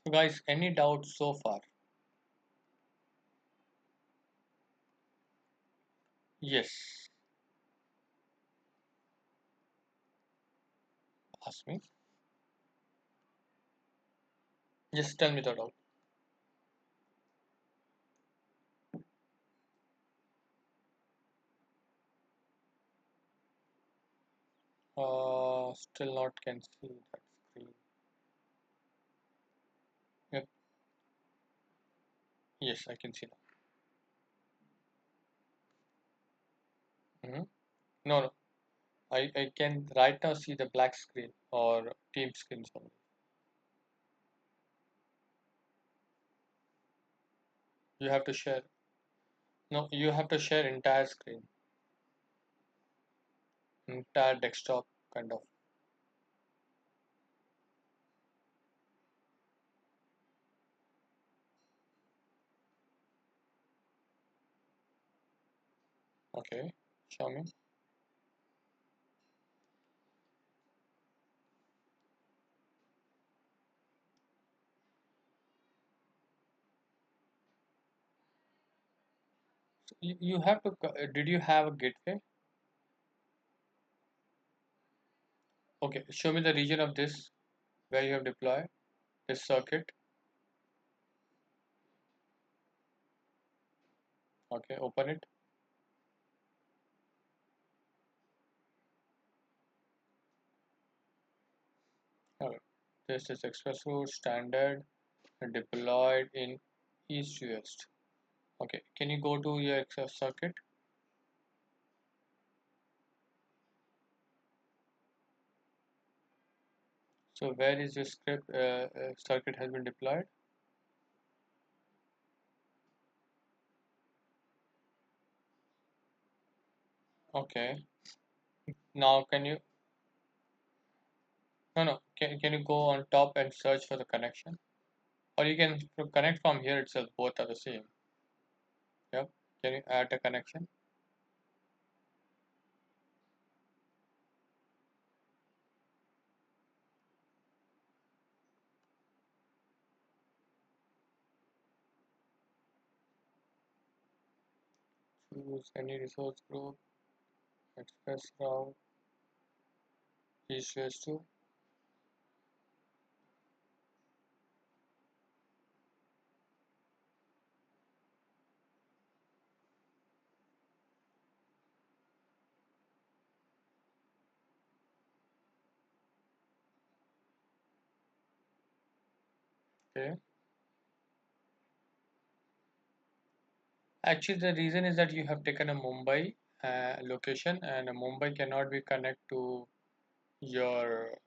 So guys, any doubts so far? Yes, ask me. Just tell me the doubt. Still not can see that screen. Yep. Yes, I can see that. No, no. I can right now see the black screen or team screens only. You have to share. No, you have to share entire screen, entire desktop kind of. Okay, show me. So you have to. Did you have a gateway? Okay, show me the region of this where you have deployed this circuit. Okay, open it. Alright. This is express route standard deployed in east to west. Okay, can you go to your express circuit? So where is your script circuit has been deployed? Okay. Now can you no, can you go on top and search for the connection? Or you can connect from here itself, both are the same. Yep. Can you add a connection? Choose any resource group, express route, east west to. Okay. Actually, the reason is that you have taken a Mumbai location, and a Mumbai cannot be connect to your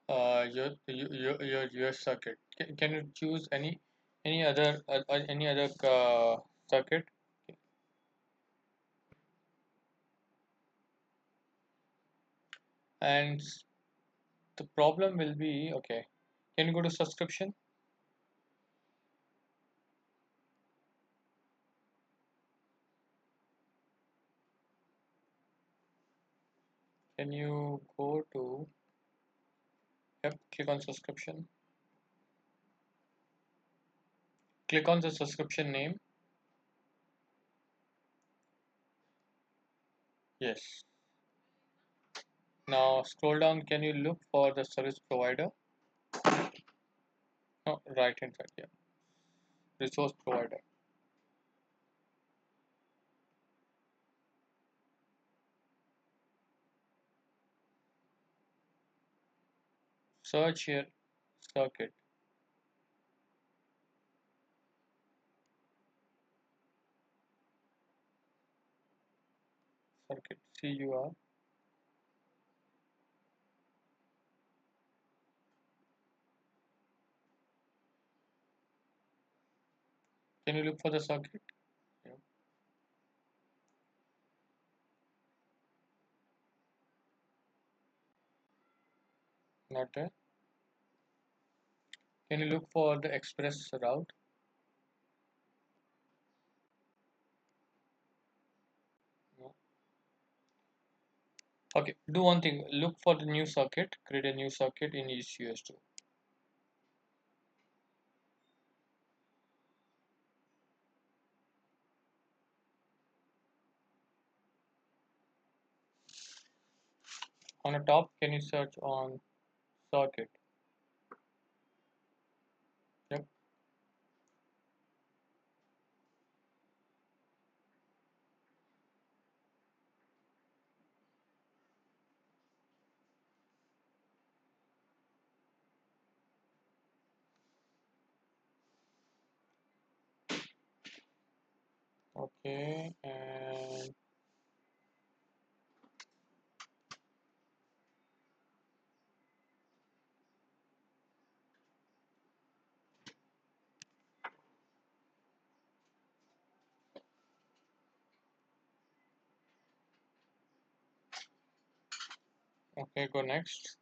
your circuit. Can you choose any other circuit? And the problem will be okay. Can you go to subscription? Can you go to yep? Click on subscription. Click on the subscription name. Yes. Now scroll down. Can you look for the service provider? No, right hand side. Yeah. Resource provider. Search here circuit. Circuit. CUR. Can you look for the circuit? Yeah. Not there. Can you look for the express route? No. Okay, do one thing. Look for the new circuit. Create a new circuit in ECS2. On the top, can you search on circuit? Yep. Okay, and okay, go next.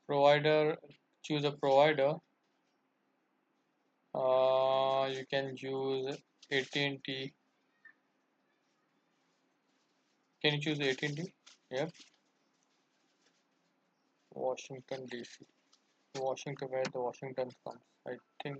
Provider, choose a provider. You can use AT&T. Can you choose AT&T? Yep. Washington DC. Washington, where the Washington comes. I think.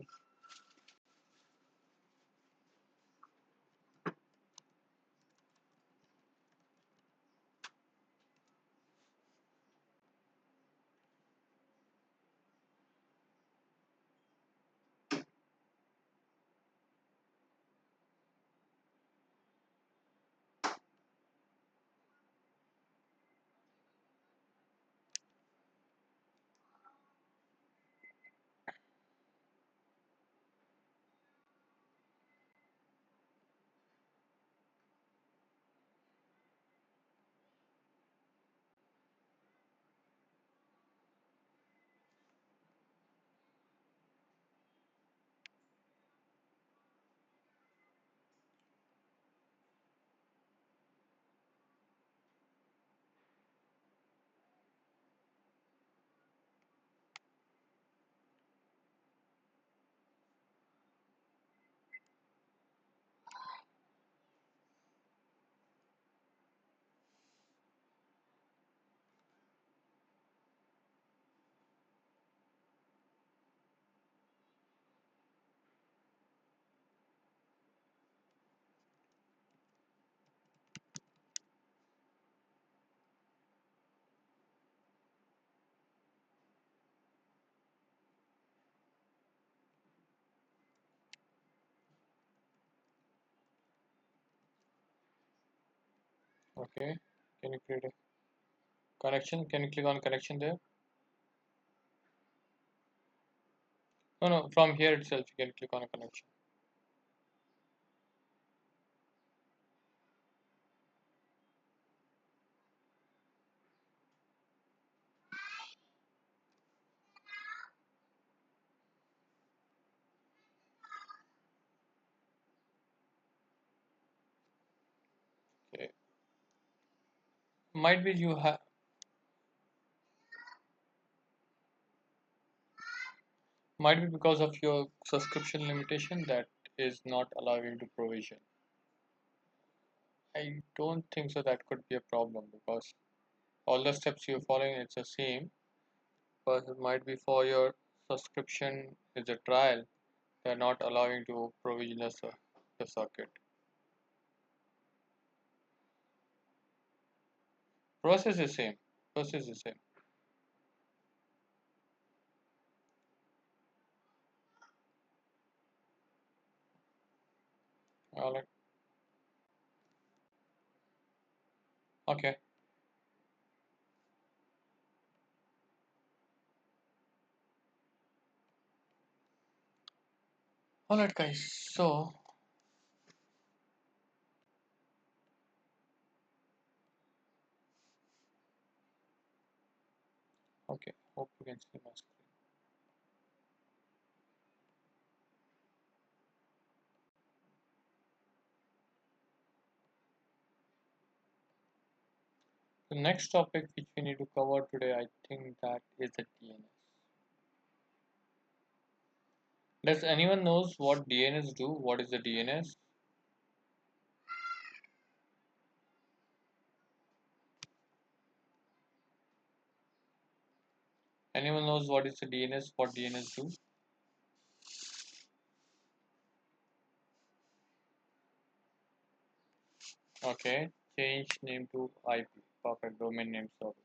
Okay. Can you create a connection? Can you click on connection there? No, no. From here itself, you can click on a connection. Okay. Might be you have. Might be because of your subscription limitation that is not allowing to provision. I don't think so. That could be a problem because all the steps you're following it's the same, but it might be for your subscription is a trial. They're not allowing to provision the circuit. Process is same. Process is same. All right. Okay. All right, guys. So okay. Hope you can see my screen. The next topic which we need to cover today, I think that is the DNS. Does anyone knows what DNS do? What is the DNS? Anyone knows what is the DNS? What DNS do? Okay. change name to IP, perfect domain name service.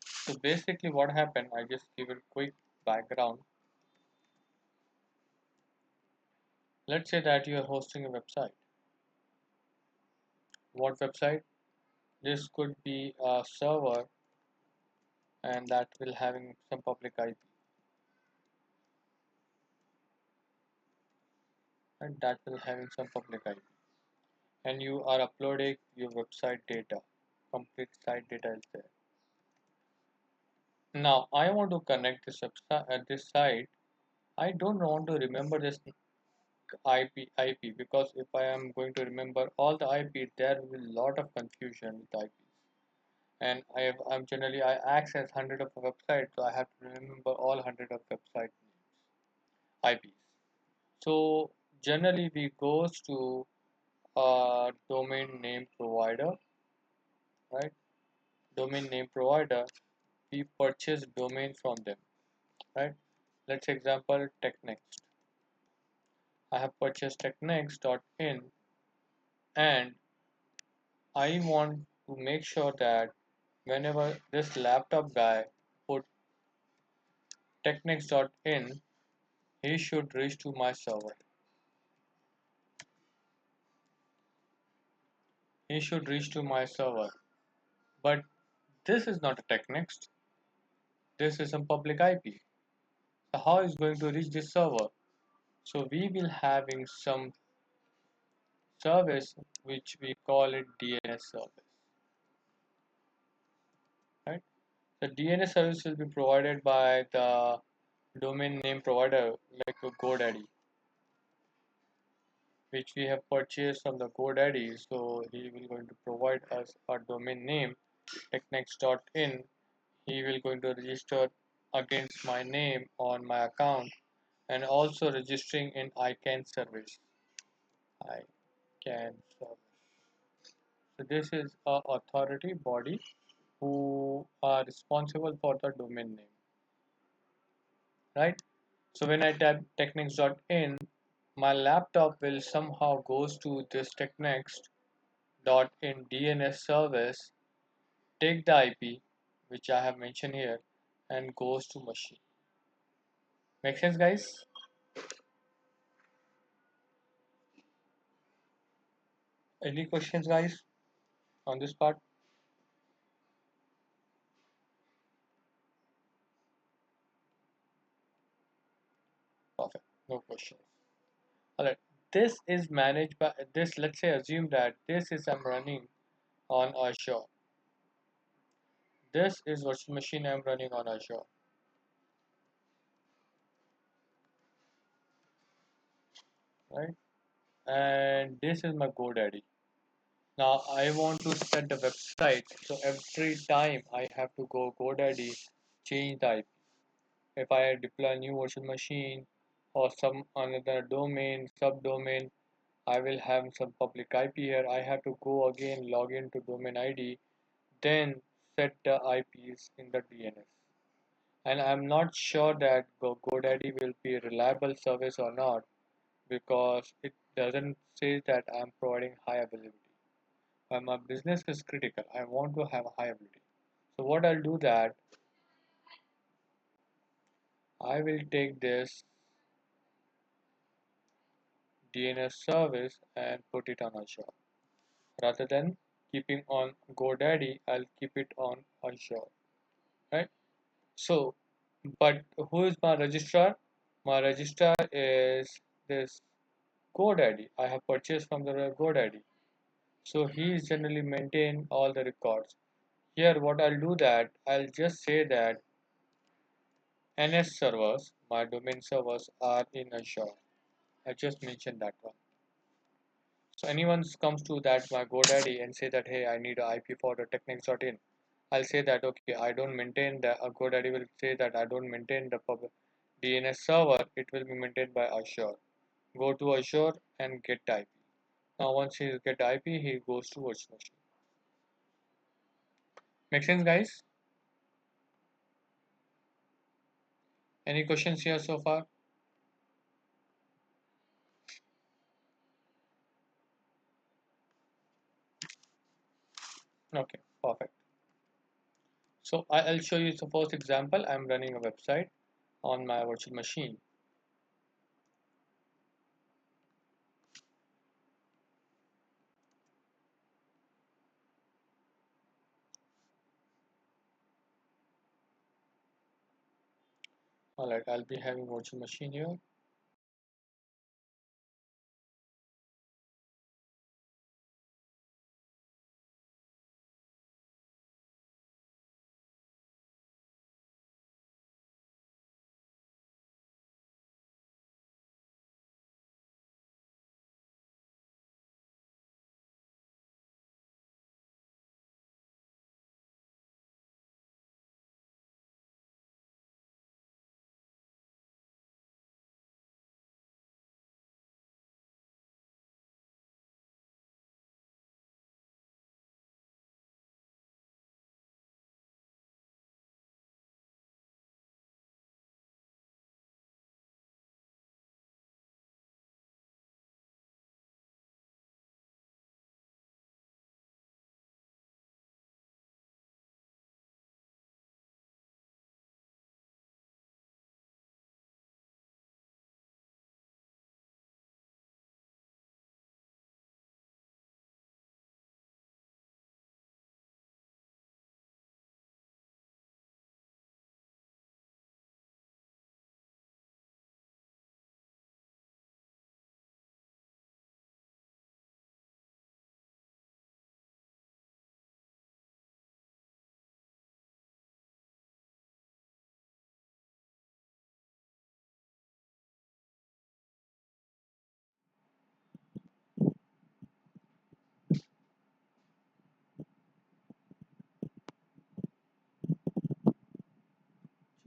So basically what happened, I just give a quick background. Let's say that you are hosting a website. What website? This could be a server and that will having some public IP, and that will having some public IP, and you are uploading your website data, complete site data is there. Now I want to connect this website at this site. I don't want to remember this IP because if I am going to remember all the IP, there will be a lot of confusion with IPs. And I'm generally I access hundred of websites, so I have to remember all hundred of website IPs. So generally we goes to a domain name provider, right? Domain name provider. We purchase domain from them, right? Let's example TechNext. I have purchased technext.in and I want to make sure that whenever this laptop guy put technext.in, he should reach to my server. He should reach to my server. But this is not a technext. This is some public IP. So how is going to reach this server? So we will having some service which we call it DNS service, right? The DNS service will be provided by the domain name provider like a GoDaddy, which we have purchased from the GoDaddy. So he will going to provide us a domain name technext.in. He will going to register against my name on my account and also registering in ICANN service. ICANN service. So this is a authority body who are responsible for the domain name, right? So when I type technext.in, my laptop will somehow goes to this technext.in DNS service, take the IP which I have mentioned here and goes to machine. Make sense, guys? Any questions, guys, on this part? Perfect. No questions. Alright. This is managed by this. Let's say assume that this is I'm running on Azure. This is virtual machine I'm running on Azure, right? And this is my GoDaddy. Now I want to set the website, so every time I have to go GoDaddy, change the IP. If I deploy a new virtual machine or some another domain, subdomain, I will have some public IP here. I have to go again, log into domain ID, then set the IPs in the DNS. And I'm not sure that GoDaddy will be a reliable service or not because it doesn't say that I'm providing high availability. But my business is critical. I want to have high availability. So what I'll do that I will take this DNS service and put it on Azure. Rather than keeping on GoDaddy, I'll keep it on Azure. Right? So, but who is my registrar? My registrar is this GoDaddy. I have purchased from the GoDaddy. So he is generally maintain all the records. Here what I'll do that I'll just say that NS servers, my domain servers are in Azure. I just mentioned that one. So anyone comes to that my GoDaddy and say that hey I need a IP for the techniques.in. I'll say that okay I don't maintain the GoDaddy will say that I don't maintain the public DNS server. It will be maintained by Azure. Go to Azure and get the IP. Now once he get the IP, he goes to virtual machine. Make sense, guys? Any questions here so far? Okay, perfect. So I'll show you the first example. I'm running a website on my virtual machine. Alright, I'll be having virtual machine here.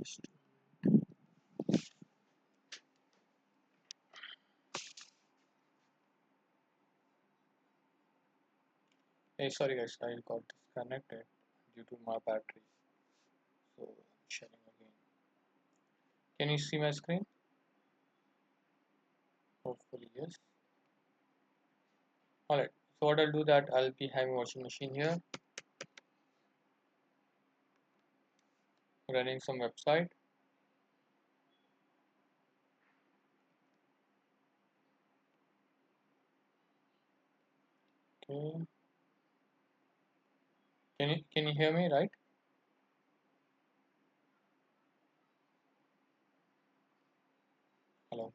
Just Hey, sorry guys, I got disconnected due to my battery. So I'm sharing again. Can you see my screen? Hopefully yes. Alright, so what I'll do that I'll be having virtual machine here, running some website. Okay. Can you hear me right? Hello.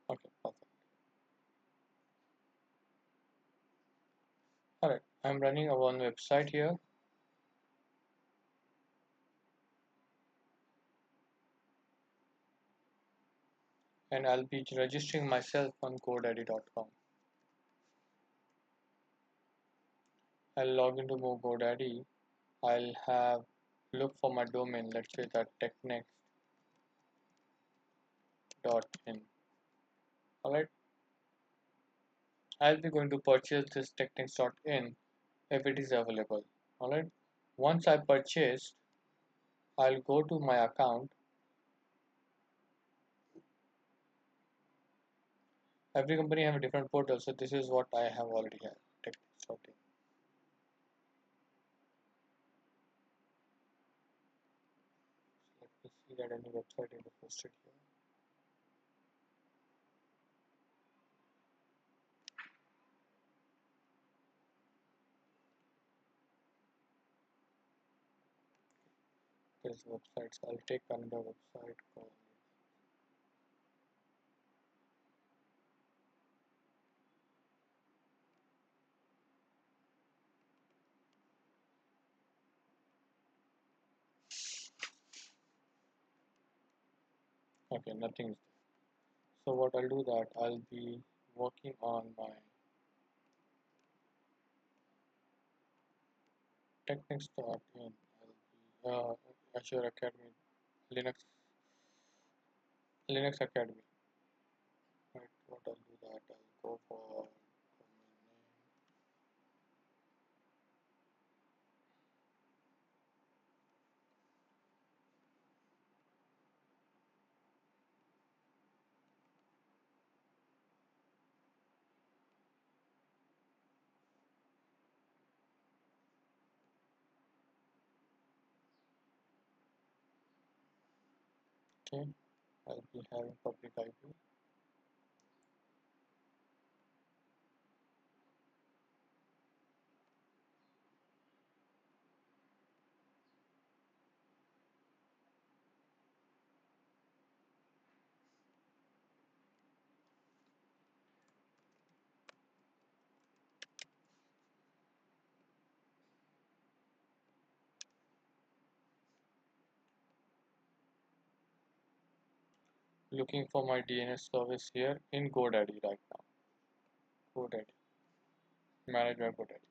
Okay, perfect. Alright, I'm running a one website here, and I'll be registering myself on GoDaddy.com. I'll log into GoDaddy. I'll have look for my domain, let's say that technext.in. Alright, I'll be going to purchase this technext.in if it is available. Alright, once I purchased, I'll go to my account. Every company have a different portal, so this is what I have already had, technext.in. Let me see that any website is posted here. There's websites. I'll take another website called okay, nothing is there. So what I'll do that I'll be working on my technext.in. I'll be Azure Academy Linux Academy. Right, what I'll do that I'll go for domain name. Okay, I'll be having public IP. Looking for my DNS service here in GoDaddy right now. GoDaddy, managed by GoDaddy.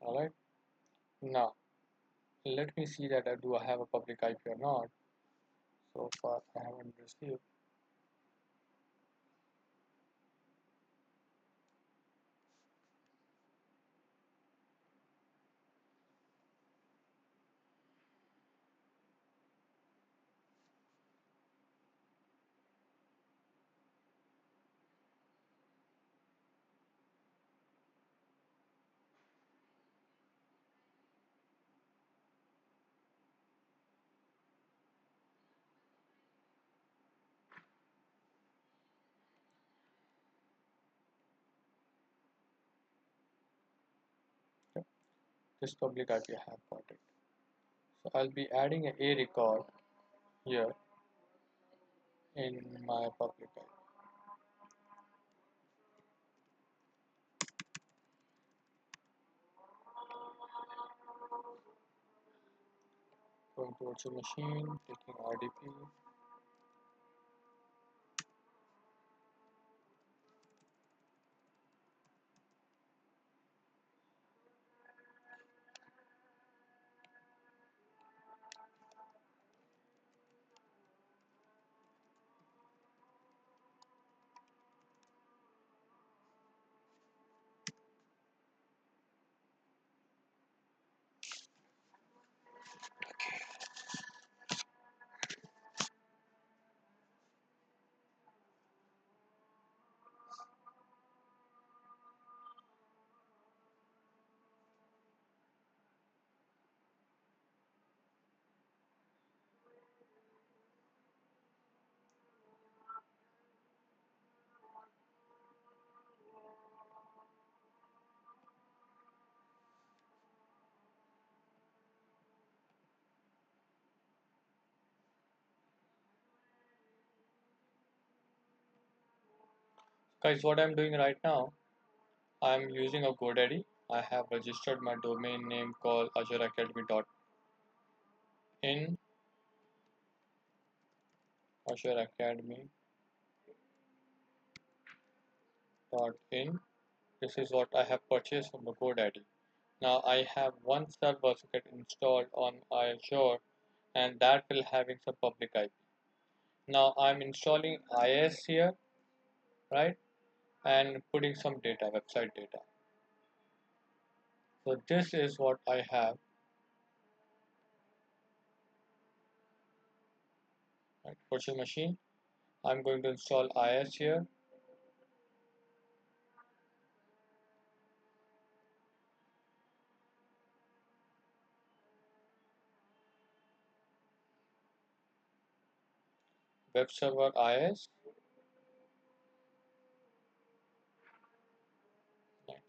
Alright, now let me see that do I have a public IP or not. So far I haven't received. Okay. This public IP I have got it. So I'll be adding a record here in my public IP. Going towards a machine, taking RDP. Guys, what I'm doing right now, I'm using a GoDaddy. I have registered my domain name called azureacademy.in, azureacademy.in. This is what I have purchased from the GoDaddy. Now I have one server socket installed on Azure, and that will having some public IP. Now I'm installing IS here, right, and putting some data, website data. So this is what I have. Right, virtual machine. I'm going to install IS here. Web server IS. Next,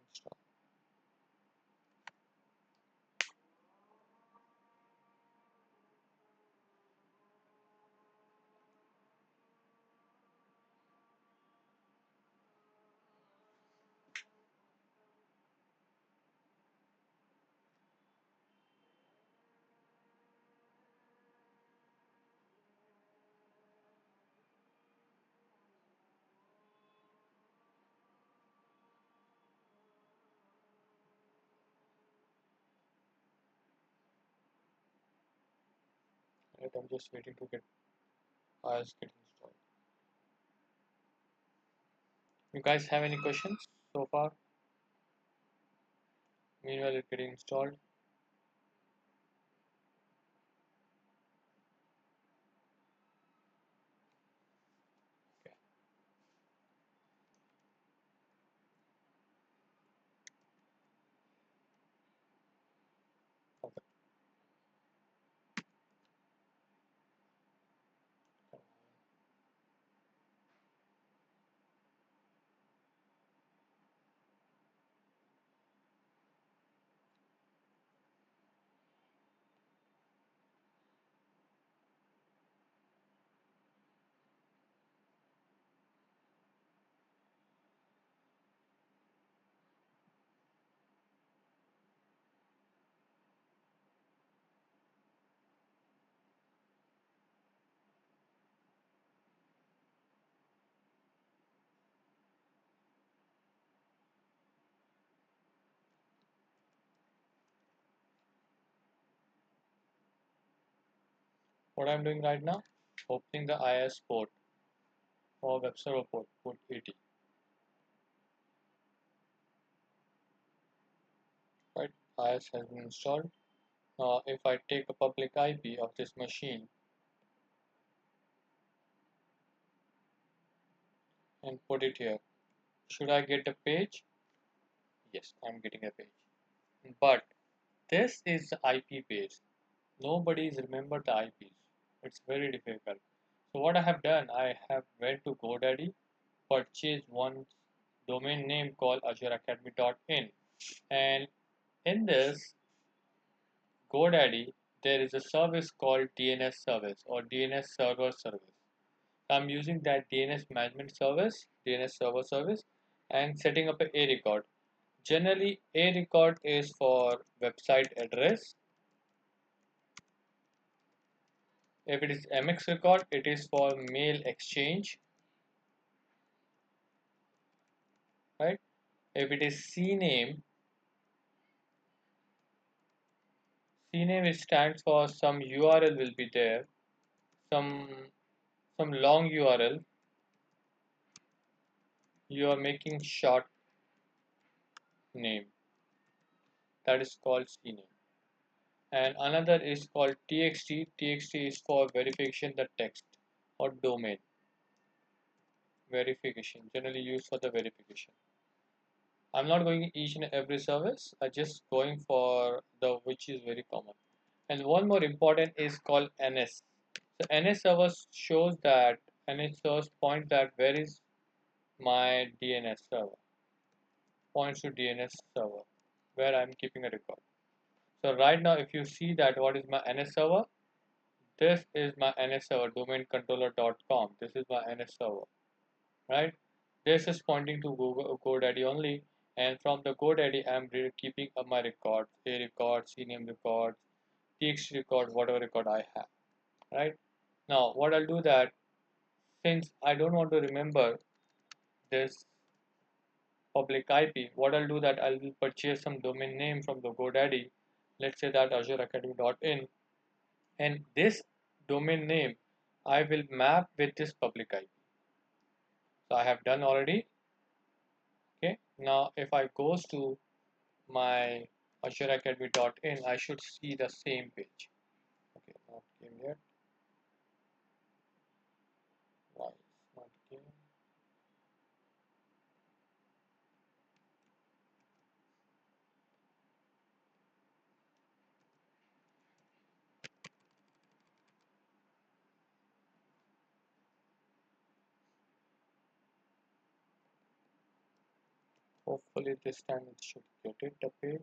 install. Right, I'm just waiting to get IS get installed. You guys have any questions so far? Meanwhile, it's getting installed. what I'm doing right now, opening the IIS port or web server port 80. Right, IIS has been installed. Now if I take a public IP of this machine and put it here, should I get a page? Yes, I'm getting a page. But this is the IP page. Nobody's remembered the IPs. It's very difficult. So what I have done, I have went to GoDaddy, purchased one domain name called azureacademy.in, and in this GoDaddy there is a service called DNS service or DNS server service. I'm using that DNS management service, DNS server service, and setting up a record. Generally, a record is for website address. If it is MX record, it is for mail exchange, right? If it is CNAME, CNAME stands for some URL will be there, some long URL. You are making short name, that is called CNAME. And another is called TXT. TXT is for verification the text or domain verification, generally used for the verification. I'm not going each and every service. I just going for the which is very common. And one more important is called NS. So NS server shows that NS server point that where is my DNS server, points to DNS server where I'm keeping a record. So right now if you see that what is my NS server, this is my NS server domaincontroller.com. This is my NS server, right? This is pointing to Google GoDaddy only, and from the GoDaddy I'm keeping up my records, a record, CNAME record, TXT record, whatever record I have, right? Now what I'll do that, since I don't want to remember this public IP, what I'll do that I'll purchase some domain name from the GoDaddy. Let's say that azureacademy.in, and this domain name I will map with this public IP. So I have done already. Okay, now if I goes to my azureacademy.in, I should see the same page. Okay, not came yet. Why it's not came? Hopefully this time it should get it the page.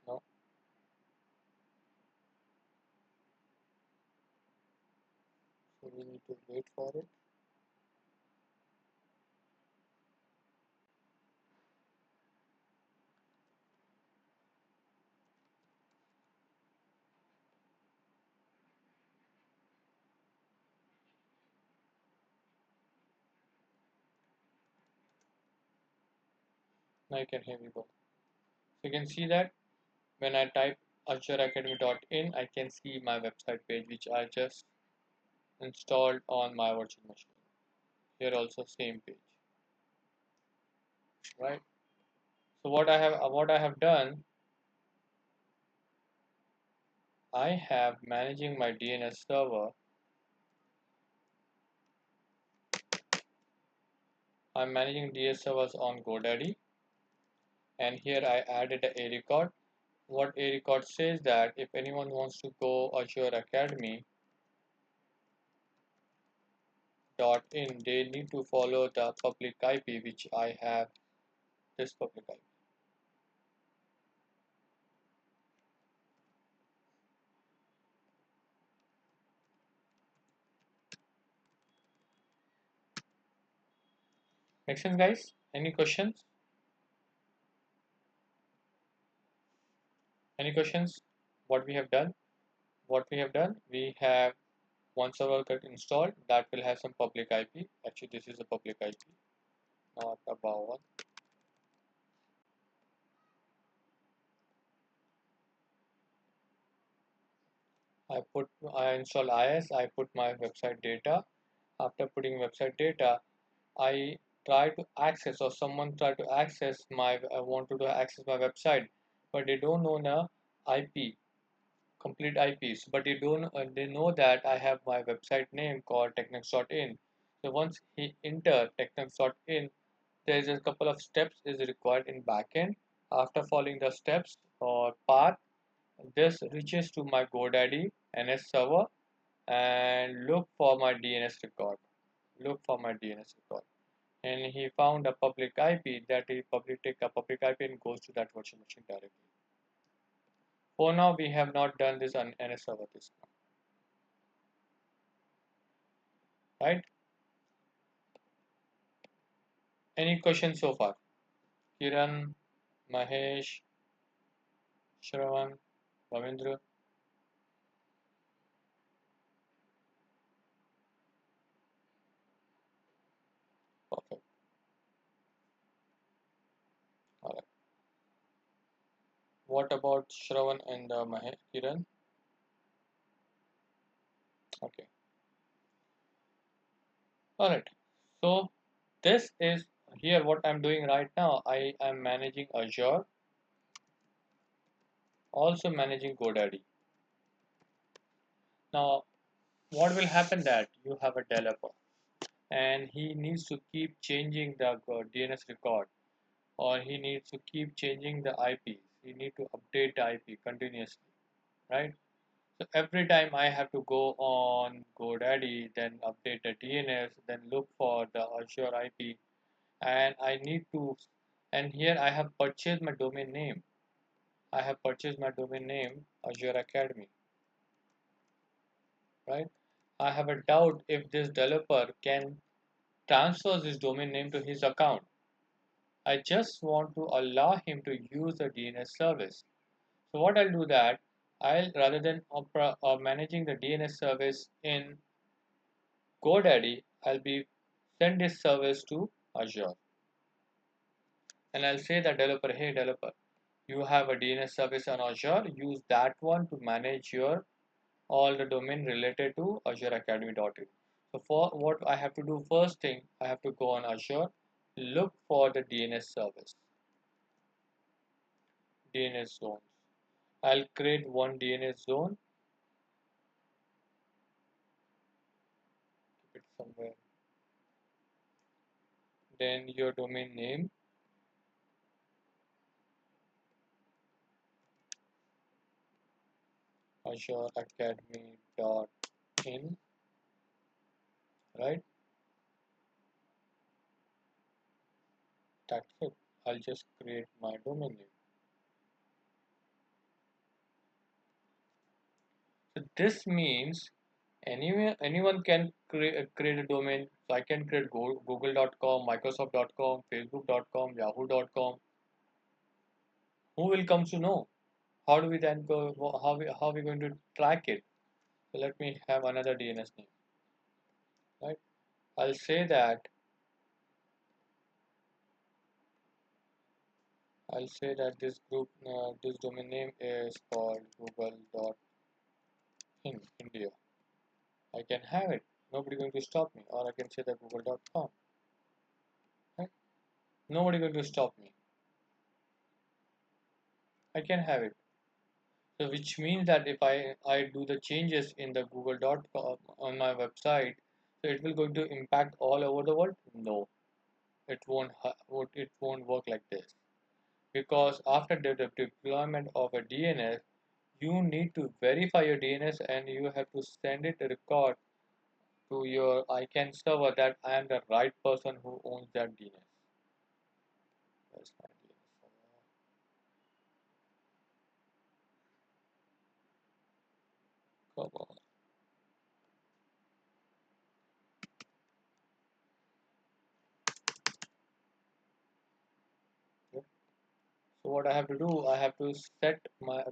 No. So we need to wait for it. Now you can hear me go. So you can see that when I type azureacademy.in, I can see my website page which I just installed on my virtual machine. Here also same page, right? So what I have done, I have managing my DNS server. I'm managing DNS servers on GoDaddy, and here I added a record. What a record says that if anyone wants to go Azure Academy .in, they need to follow the public IP which I have, this public IP. Make sense, guys? Any questions? Any questions? What we have done? What we have done? We have one server got installed that will have some public IP. Actually, this is a public IP, not above one. I install IS, I put my website data. After putting website data, I try to access, or someone try to access I want to access my website, but they don't know the IP, complete IPs, but they know that I have my website name called technics.in. So once he enter technics.in, there is a couple of steps is required in backend. After following the steps or path, this reaches to my GoDaddy NS server and look for my DNS record. Look for my DNS record. And he found a public IP, that he public take a public IP and goes to that virtual machine directly. For now, we have not done this on NS server this now, right? Any questions so far? Kiran, Mahesh, Shravan, Ravindra? Perfect. All right. What about Shravan and Mahesh, Kiran? Okay. All right. So this is here what I'm doing right now. I am managing Azure, also managing GoDaddy. Now, what will happen that you have a developer and he needs to keep changing the DNS record, or he needs to keep changing the IPs. He need to update the IP continuously, right? So every time I have to go on GoDaddy, then update the DNS, then look for the Azure IP, and I need to, and here I have purchased my domain name. I have purchased my domain name Azure Academy, right? I have a doubt if this developer can transfer this domain name to his account. I just want to allow him to use the DNS service. So what I'll do that, I'll rather than managing the DNS service in GoDaddy, I'll be send this service to Azure, and I'll say the developer, hey developer, you have a DNS service on Azure, use that one to manage your all the domain related to Azure Academy.in. So for what I have to do, first thing I have to go on Azure, look for the DNS service, DNS zones. I'll create one DNS zone, keep it somewhere. Then your domain name, Azure Academy.in, right? That's it. I'll just create my domain name. So this means anyone can create a domain. So I can create google.com, microsoft.com, facebook.com, yahoo.com. Who will come to know? How do we then go? How are we going to track it? So let me have another DNS name, right? I'll say that this this domain name is called google.in India. I can have it. Nobody going to stop me. Or I can say that google.com. Right? Nobody going to stop me. I can have it. So which means that if I do the changes in the google.com on my website, so it will going to impact all over the world? No, it won't work like this. Because after the deployment of a DNS, you need to verify your DNS and you have to send it a record to your ICANN server that I am the right person who owns that DNS. That's my DNS server. Come on. Yep. So what I have to do, I have to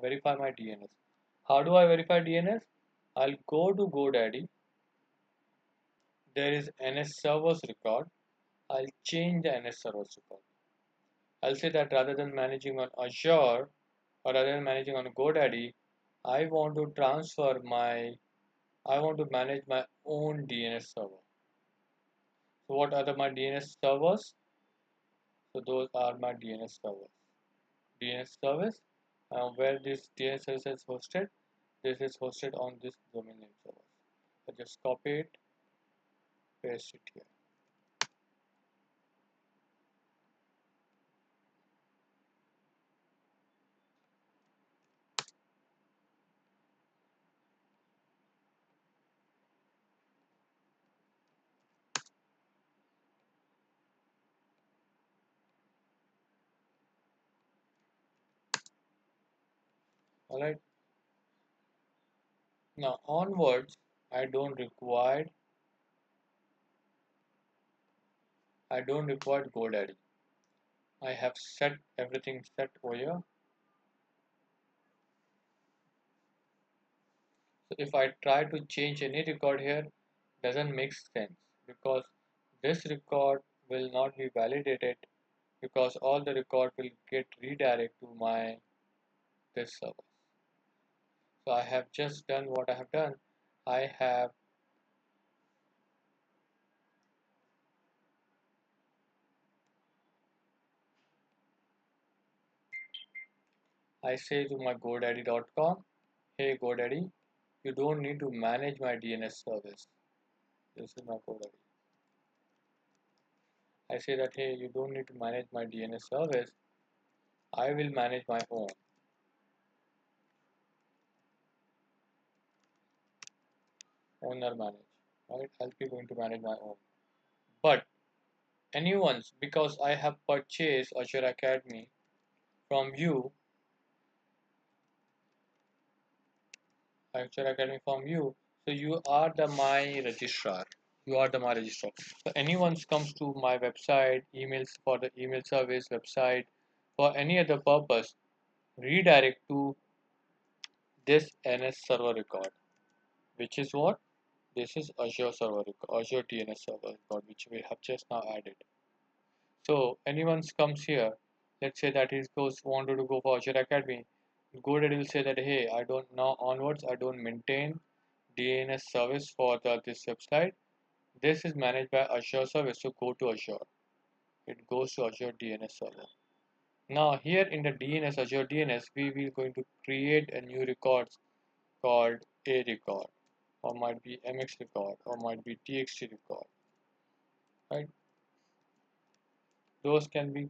verify my DNS. How do I verify DNS? I'll go to GoDaddy. There is NS servers record. I'll change the NS servers record. I'll say that rather than managing on Azure or rather than managing on GoDaddy, I want to transfer my, I want to manage my own DNS server. So what are my DNS servers? So those are my DNS servers. DNS service, where this DNS service is hosted. This is hosted on this domain name server. So just copy it, paste it here. Alright. Now onwards, I don't require GoDaddy. I have set everything set over here. So if I try to change any record here, doesn't make sense because this record will not be validated because all the record will get redirected to my this server. So I have just done what I have done. I have I say to my GoDaddy.com, hey GoDaddy, you don't need to manage my DNS service. This is my GoDaddy. I say that hey, you don't need to manage my DNS service. I will manage my own. Owner manage. Right? I'll be going to manage my own. But anyone's, because I have purchased Azure Academy from you, Azure Academy from you, so you are the my registrar. You are the my registrar. So anyone comes to my website, emails for the email service website, for any other purpose, redirect to this NS server record, which is what? This is Azure server record, Azure DNS server record, which we have just now added. So anyone comes here, let's say that he goes wanted to go for Azure Academy, GoDaddy will say that hey, I don't now onwards I don't maintain DNS service for this website. This is managed by Azure service, so go to Azure. It goes to Azure DNS server. Now here in the DNS Azure DNS, we will going to create a new record called a record, or might be MX record, or might be TXT record, right? Those can be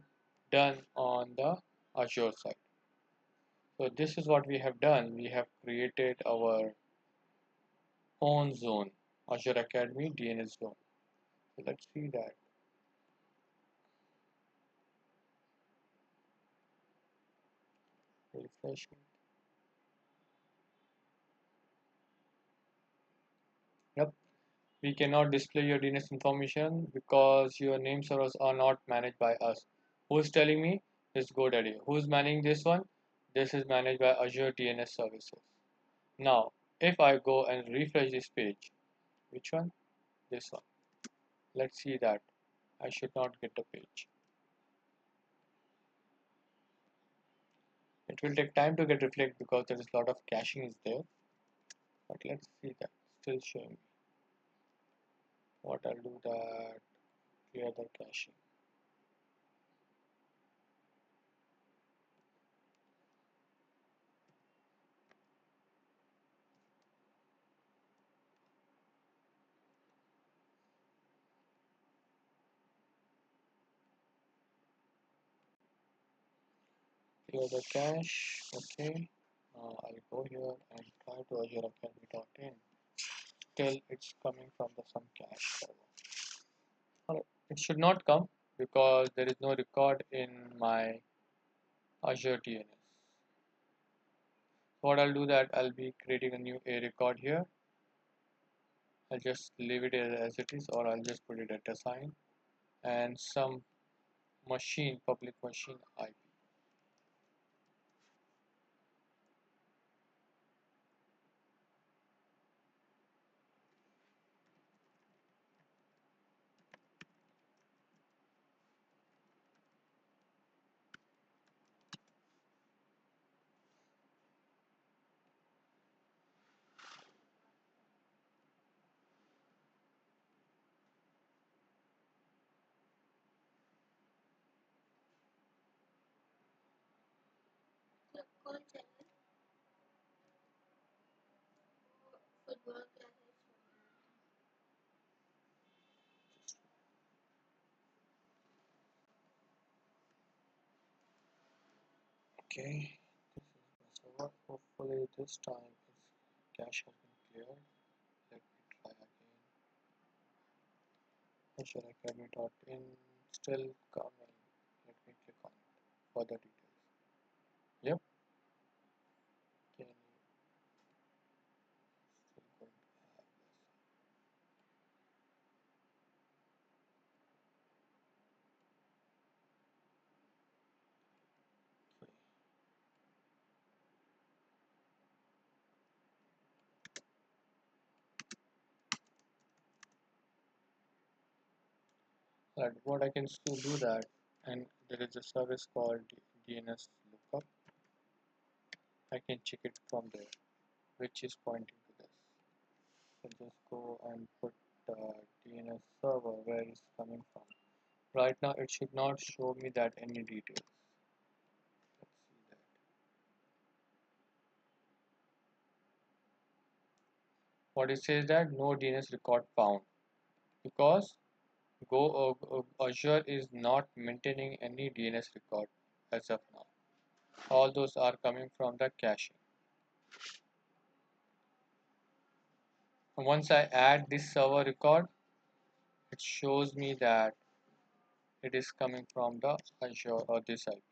done on the Azure side. So this is what we have done. We have created our own zone, Azure Academy DNS zone. So let's see that. Refresh it. Yep. We cannot display your DNS information because your name servers are not managed by us. Who's telling me? This GoDaddy. Who's managing this one? This is managed by Azure DNS services. Now, if I go and refresh this page, which one? This one. Let's see that. I should not get the page. It will take time to get reflect because there is a lot of caching is there. But let's see that. Still showing me. What I'll do that clear the caching. Clear the cache. Okay. I'll go here and try to Azure Academy.in. Still it's coming from the some cache server. Alright. It should not come because there is no record in my Azure DNS. What I'll do that I'll be creating a new A record here. I'll just leave it as it is, or I'll just put it at a sign and some machine public machine IP. Okay, this is my server. Hopefully this time its cache has been cleared. Let me try again. Azure Academy.in still coming. Let me click on it for the details. Yep. Can you still going to have this? Okay. Right. What I can still do that, and there is a service called DNS lookup. I can check it from there, which is pointing to this. So just go and put DNS server where it's coming from. Right now it should not show me that any details. Let's see that. What it says that no DNS record found because Azure is not maintaining any DNS record as of now. All those are coming from the caching. Once I add this server record, it shows me that it is coming from the Azure or this IP.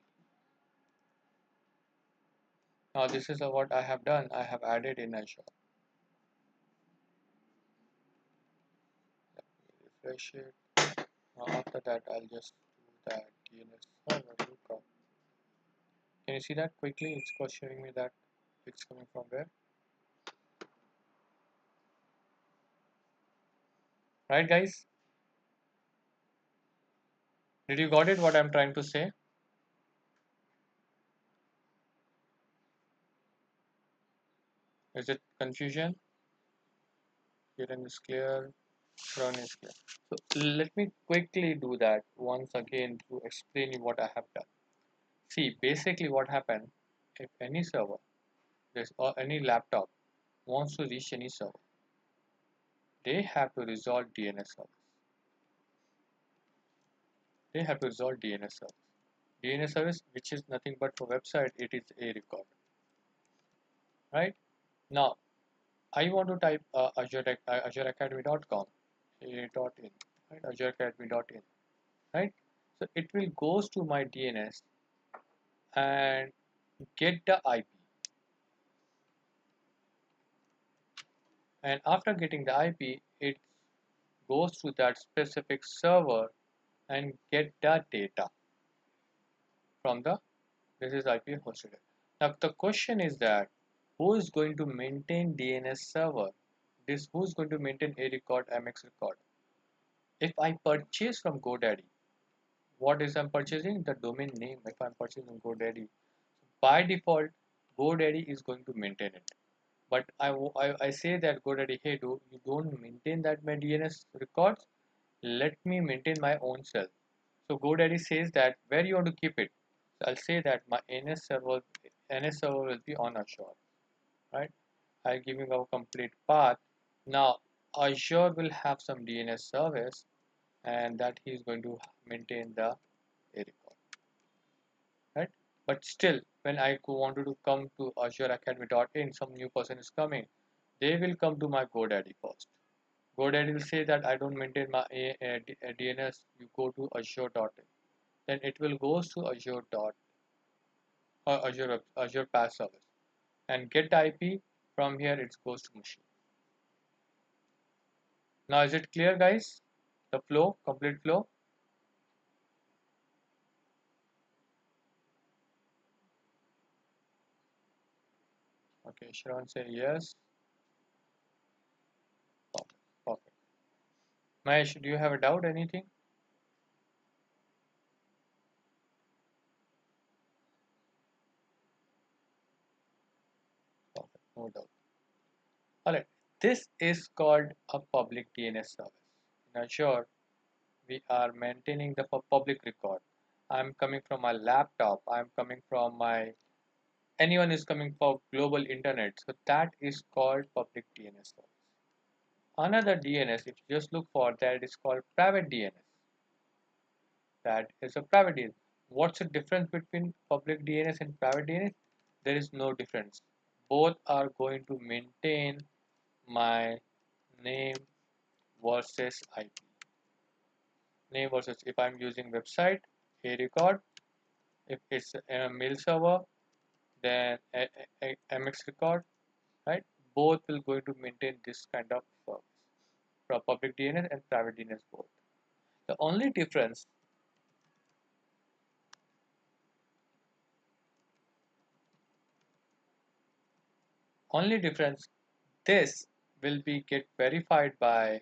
Now this is what I have done. I have added in Azure. Let me refresh it. Now after that I'll just do that DNS server lookup. Can you see that quickly? It's showing me that it's coming from where? Right guys? Did you got it what I'm trying to say? Is it confusion? Kiran is clear, run is clear. So let me quickly do that once again to explain you what I have done. See, basically what happened, if any server this or any laptop wants to reach any server, they have to resolve DNS service. They have to resolve DNS service. DNS service, which is nothing but for website, it is a record. Right? Now, I want to type azureacademy.com, .in, right? azureacademy.in, right? So it will goes to my DNS and get the IP. And after getting the IP, it goes to that specific server and get the data from the this is IP hosted. Now the question is that who is going to maintain DNS server? This who is going to maintain a record, MX record? If I purchase from GoDaddy, what is I'm purchasing? The domain name. If I'm purchasing GoDaddy, by default, GoDaddy is going to maintain it. But I say that GoDaddy, hey, you don't maintain that my DNS records. Let me maintain my own self. So GoDaddy says that where you want to keep it. So I'll say that my NS server will be on Azure, right? I'll give you a complete path. Now Azure will have some DNS service, and that he is going to maintain the a record, right? But still, when I wanted to come to Azure Academy.in, some new person is coming, they will come to my GoDaddy first. GoDaddy will say that I don't maintain my DNS. You go to Azure.in. Then it will goes to Azure PaaS service and get the IP. From here it goes to machine. Now is it clear, guys? The flow, complete flow. Okay, Sharon say yes. Perfect. Perfect. Mahesh, do you have a doubt? Anything? Perfect. No doubt. Alright. This is called a public DNS service. In Azure, we are maintaining the public record. I'm coming from my laptop. I'm coming from my anyone is coming for global internet. So that is called public DNS service. Another DNS, if you just look for that, is called private DNS. That is a private DNS. What's the difference between public DNS and private DNS? There is no difference. Both are going to maintain my name versus IP. Name versus, if I'm using website, a record. If it's a mail server, then a MX record, right? Both will going to maintain this kind of service from public DNS and private DNS both. The only difference, this will be get verified by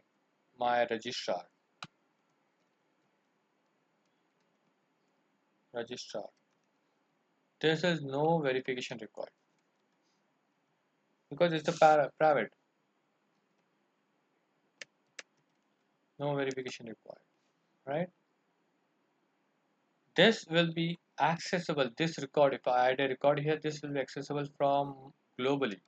my registrar. This is no verification required because it's a private, no verification required, right? This will be accessible. This record, if I add a record here, this will be accessible from globally.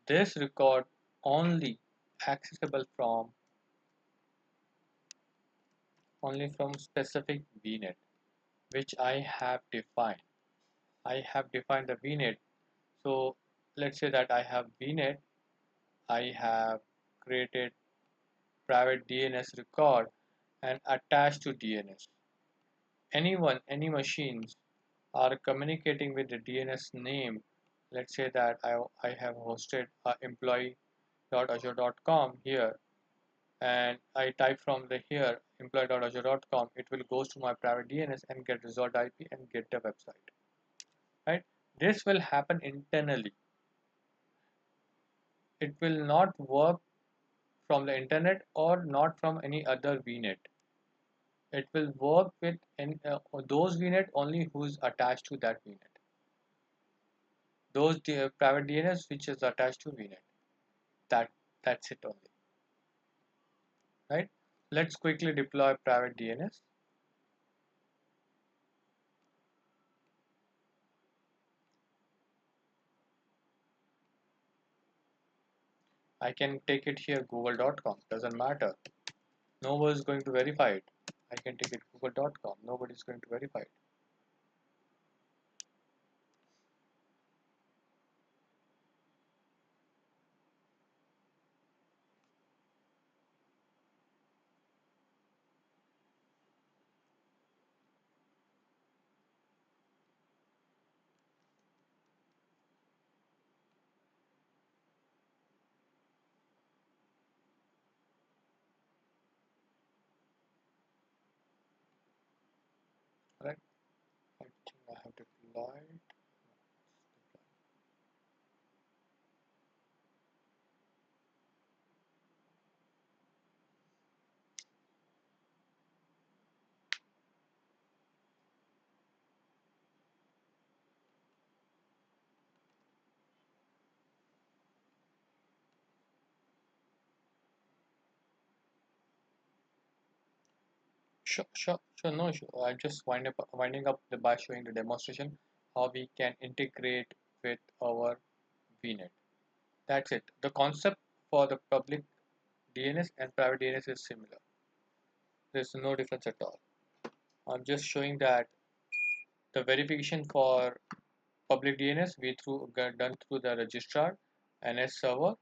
This record only accessible from only from specific VNet, which I have defined. I have defined the VNet. So let's say that I have VNet. I have created private DNS record and attached to DNS. Anyone, any machines are communicating with the DNS name. Let's say that I have hosted employee.azure.com here, and I type from the here employee.azure.com. It will goes to my private DNS and get resolved IP and get the website, right? This will happen internally. It will not work from the internet or not from any other VNet. It will work with those VNet only who's attached to that VNet. Those private DNS which is attached to VNet. That that's it only, right? Let's quickly deploy private DNS. I can take it here google.com, doesn't matter. No one is going to verify it. I can take it google.com, nobody is going to verify it. Right? I think I have deployed. Sure, no issue. I'm just winding up by showing the demonstration how we can integrate with our VNet. That's it. The concept for the public DNS and private DNS is similar. There's no difference at all. I'm just showing that the verification for public DNS we get done through the registrar NS server.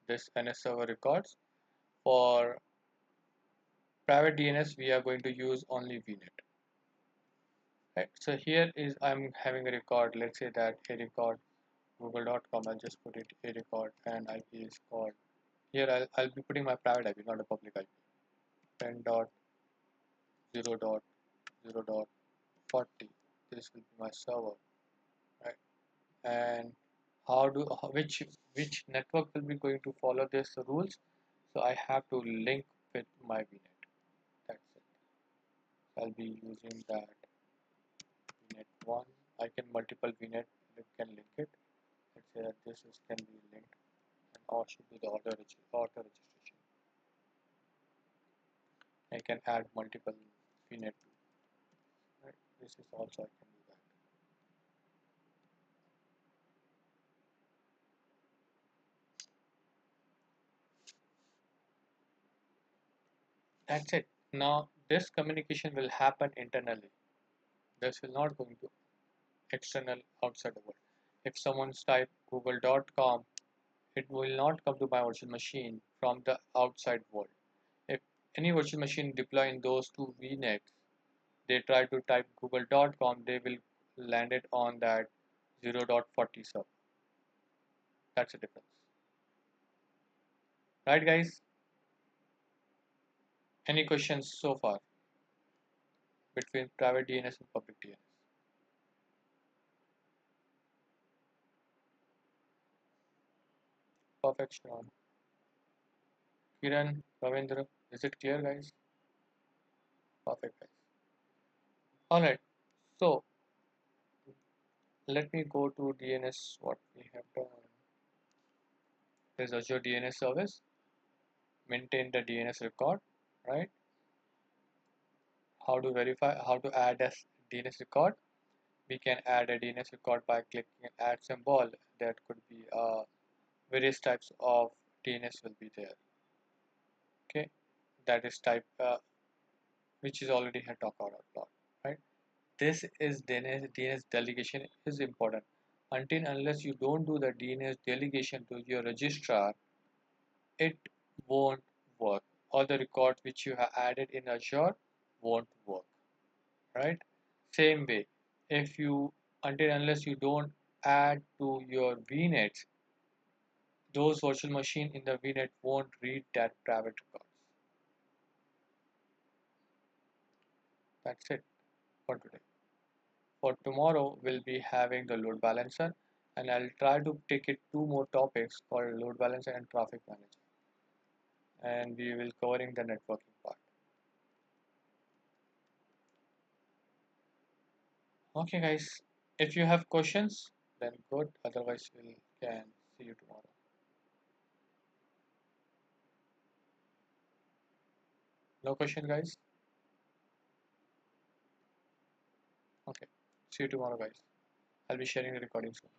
This NS server records. For private DNS, we are going to use only VNet. Right. So here is I'm having a record. Let's say that a record google.com. I'll just put it a record and IP is called. Here I'll be putting my private IP, not a public IP. 10.0.0.40. This will be my server, right? And which network will be going to follow this rules? So I have to link with my VNet. That's it. I'll be using that VNet one. I can multiple VNet can link it. Let's say that can be linked and or should be the auto registration. I can add multiple VNet. Right? This is also I can That's it. Now this communication will happen internally. This is not going to external outside the world. If someone's type google.com, it will not come to my virtual machine from the outside world. If any virtual machine deploy in those two VNets, they try to type google.com, they will land it on that 0.40 server. That's the difference. Right guys? Any questions so far between private DNS and public DNS? Perfect, Sean. Kiran, Ravindra, is it clear guys? Perfect guys. Alright, so let me go to DNS what we have done. There's Azure DNS service, maintain the DNS record, right? How to verify, how to add a DNS record? We can add a DNS record by clicking add symbol. That could be various types of DNS will be there. Okay, that is type which is already had talked about, right? This is DNS delegation is important. Until unless you don't do the DNS delegation to your registrar, it won't work. All the records which you have added in Azure won't work, right? Same way, if you until unless you don't add to your VNets, those virtual machine in the VNet won't read that private records. That's it for today. For tomorrow, we'll be having the load balancer, and I'll try to take it two more topics called load balancer and traffic manager, and we will covering the networking part. Okay, guys. If you have questions, then good. Otherwise, we can see you tomorrow. No question, guys. Okay. See you tomorrow, guys. I'll be sharing the recording soon.